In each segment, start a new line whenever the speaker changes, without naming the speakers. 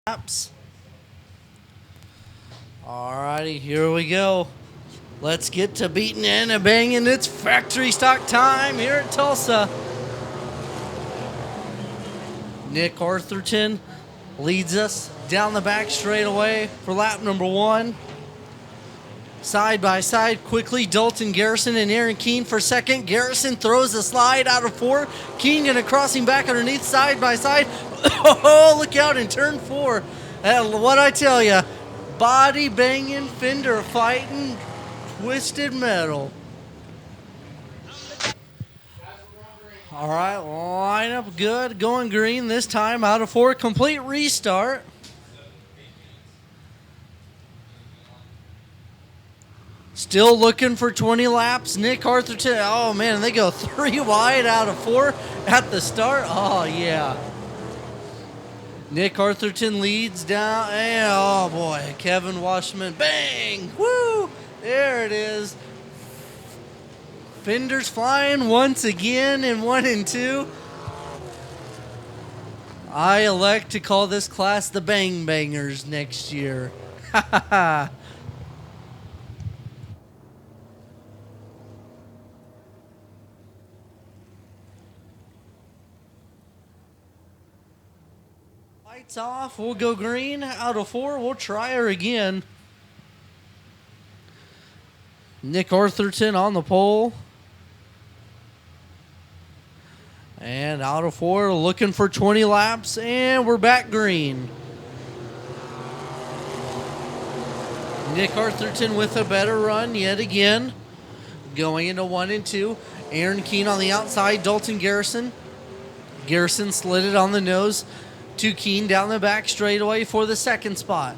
laps. Alrighty, here we go. Let's get to beating and a banging. It's factory stock time here at Tulsa. Nick Artherton leads us down the back straightaway for lap number 1. Side by side, quickly, Dalton Garrison and Aaron Keene for second. Garrison throws a slide out of 4. Keene gonna cross him back underneath, side by side. Oh, look out in turn 4. What I tell you, body banging, fender fighting, twisted metal. All right, line up good, going green this time out of 4. Complete restart. Still looking for 20 laps. Nick Artherton, oh man, they go 3 wide out of 4 at the start. Oh yeah. Nick Artherton leads down, and oh boy, Kevin Washman, bang, woo, there it is. Fenders flying once again in 1 and 2. I elect to call this class the Bang Bangers next year. Ha ha ha. Lights off, we'll go green. Out of 4, we'll try her again. Nick Artherton on the pole. And out of 4, looking for 20 laps, and we're back green. Nick Artherton with a better run yet again. Going into 1 and 2. Aaron Keene on the outside, Dalton Garrison. Garrison slid it on the nose to Keene down the back straightaway for the second spot.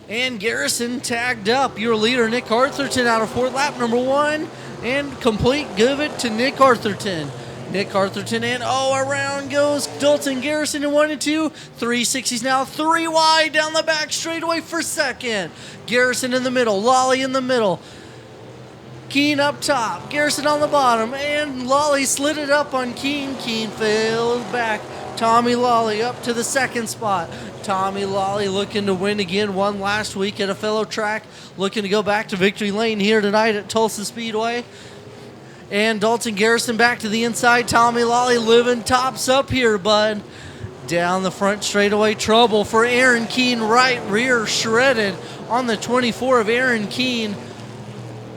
And Garrison tagged up. Your leader, Nick Artherton, out of 4, lap number 1. And complete, give it to Nick Artherton. Nick Artherton, and around goes Dalton Garrison in 1 and 2. 360s now, 3 wide down the back straightaway for second. Garrison in the middle, Lolly in the middle. Keene up top, Garrison on the bottom, and Lolly slid it up on Keene. Keene failed back. Tommy Lolly up to the second spot. Tommy Lolly looking to win again, won last week at a fellow track, looking to go back to victory lane here tonight at Tulsa Speedway. And Dalton Garrison back to the inside. Tommy Lolly living tops up here, bud. Down the front straightaway, trouble for Aaron Keene. Right rear shredded on the 24 of Aaron Keene.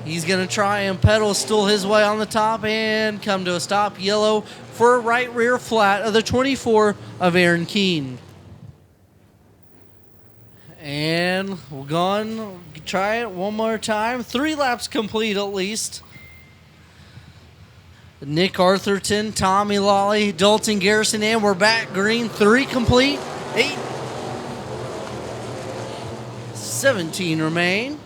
He's going to try and pedal still his way on the top and come to a stop. Yellow for a right rear flat of the 24 of Aaron Keene. And we're going to try it one more time. 3 laps complete at least. Nick Artherton, Tommy Lolly, Dalton Garrison, and we're back green. 3 complete. 8. 17 remain.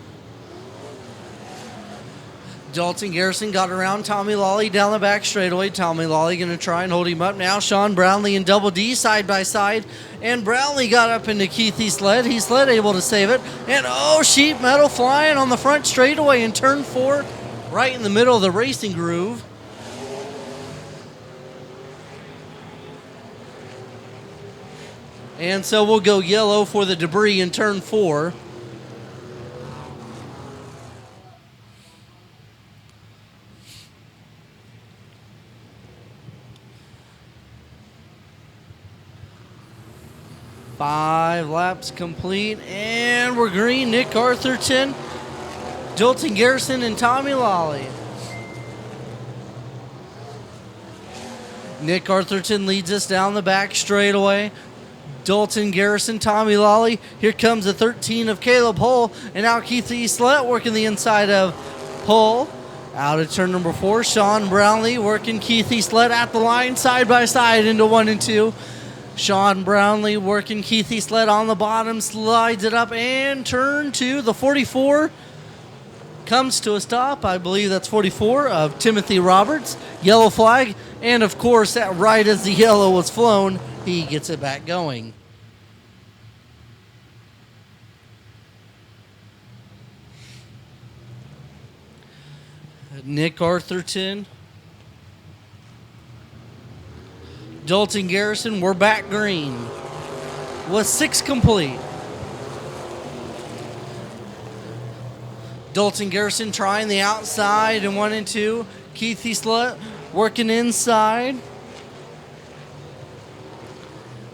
Dalton Garrison got around Tommy Lolly down the back straightaway. Tommy Lolly going to try and hold him up now. Shawn Brownlee and Double D side by side. And Brownlee got up into Keith Heaslet. Heaslet able to save it. And sheet metal flying on the front straightaway in turn 4. Right in the middle of the racing groove. And so we'll go yellow for the debris in turn 4. Five laps complete, and we're green. Nick Artherton, Dalton Garrison, and Tommy Lolly. Nick Artherton leads us down the back straightaway. Dalton Garrison, Tommy Lolly. Here comes the 13 of Caleb Hull, and now Keith Heaslet working the inside of Hull. Out of turn number 4, Shawn Brownlee working Keith Heaslet at the line, side by side into 1 and 2. Shawn Brownlee working Keith Heaslet on the bottom, slides it up, and turn 2, the 44 comes to a stop. I believe that's 44 of Timothy Roberts. Yellow flag, and of course, that right as the yellow was flown, he gets it back going. Nick Artherton, Dalton Garrison, we're back green with 6 complete. Dalton Garrison trying the outside in 1 and 2. Keith Heaslet working inside.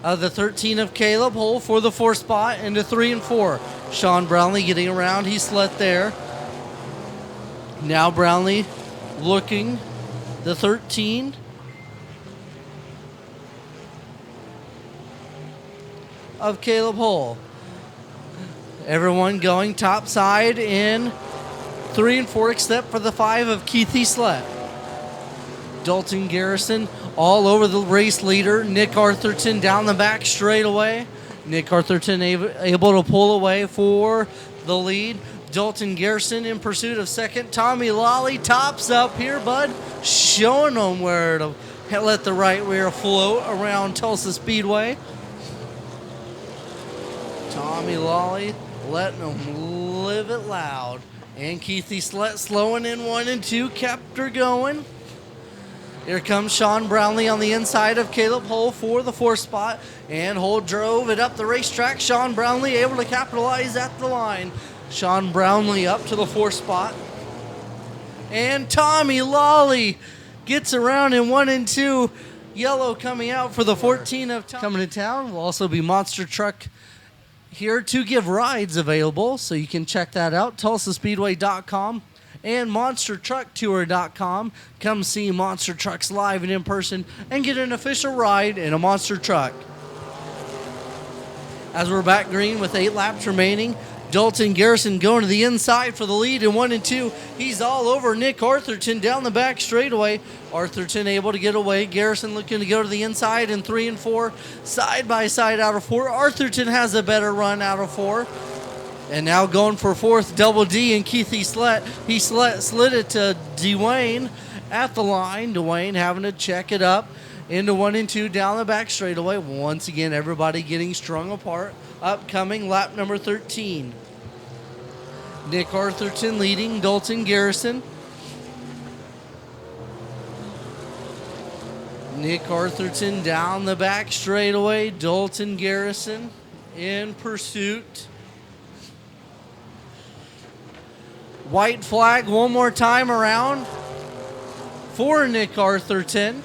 The 13 of Caleb Hull for the 4 spot into 3 and 4. Shawn Brownlee getting around. Heaslet there. Now Brownlee looking. The 13. Of Caleb Hull. Everyone going top side in 3 and 4 except for the 5 of Keith Heaslet. Dalton Garrison all over the race leader. Nick Artherton down the back straightaway. Nick Artherton able to pull away for the lead. Dalton Garrison in pursuit of second. Tommy Lally tops up here, bud. Showing them where to let the right rear float around Tulsa Speedway. Tommy Lally letting them live it loud. And Keith Heaslet slowing in 1 and 2, kept her going. Here comes Shawn Brownlee on the inside of Caleb Hull for the 4 spot. And Hull drove it up the racetrack. Shawn Brownlee able to capitalize at the line. Shawn Brownlee up to the 4 spot. And Tommy Lally gets around in 1 and 2. Yellow coming out for the 14 of coming to town. Will also be Monster Truck here to give rides available, so you can check that out. TulsaSpeedway.com and MonsterTruckTour.com. Come see Monster Trucks live and in person and get an official ride in a Monster Truck. As we're back green with 8 laps remaining, Dalton Garrison going to the inside for the lead in 1 and 2. He's all over Nick Artherton down the back straightaway. Artherton able to get away. Garrison looking to go to the inside in 3 and 4. Side by side out of 4. Artherton has a better run out of 4. And now going for 4th, Double D and Keith Heaslet. Heaslet slid it to Dewayne at the line. Dewayne having to check it up into 1 and 2 down the back straightaway. Once again, everybody getting strung apart. Upcoming lap number 13. Nick Artherton leading Dalton Garrison. Nick Artherton down the back straightaway. Dalton Garrison in pursuit. White flag one more time around for Nick Artherton.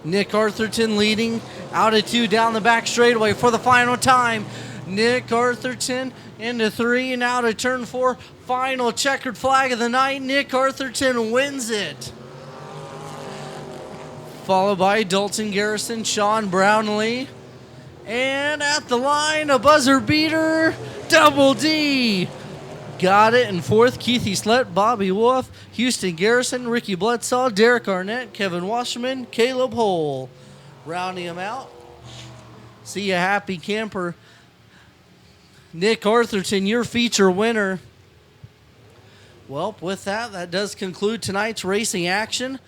Nick Artherton leading out of 2 down the back straightaway for the final time. Nick Artherton into 3 and out of turn 4. Final checkered flag of the night. Nick Artherton wins it. Followed by Dalton Garrison, Shawn Brownlee. And at the line, a buzzer beater, Double D. Got it in 4th, Keith Heaslet, Bobby Wolf, Houston Garrison, Ricky Bledsaw, Derek Arnett, Kevin Wasserman, Caleb Hull. Rounding them out. See ya, happy camper. Nick Artherton, your feature winner. Well, with that, that does conclude tonight's racing action.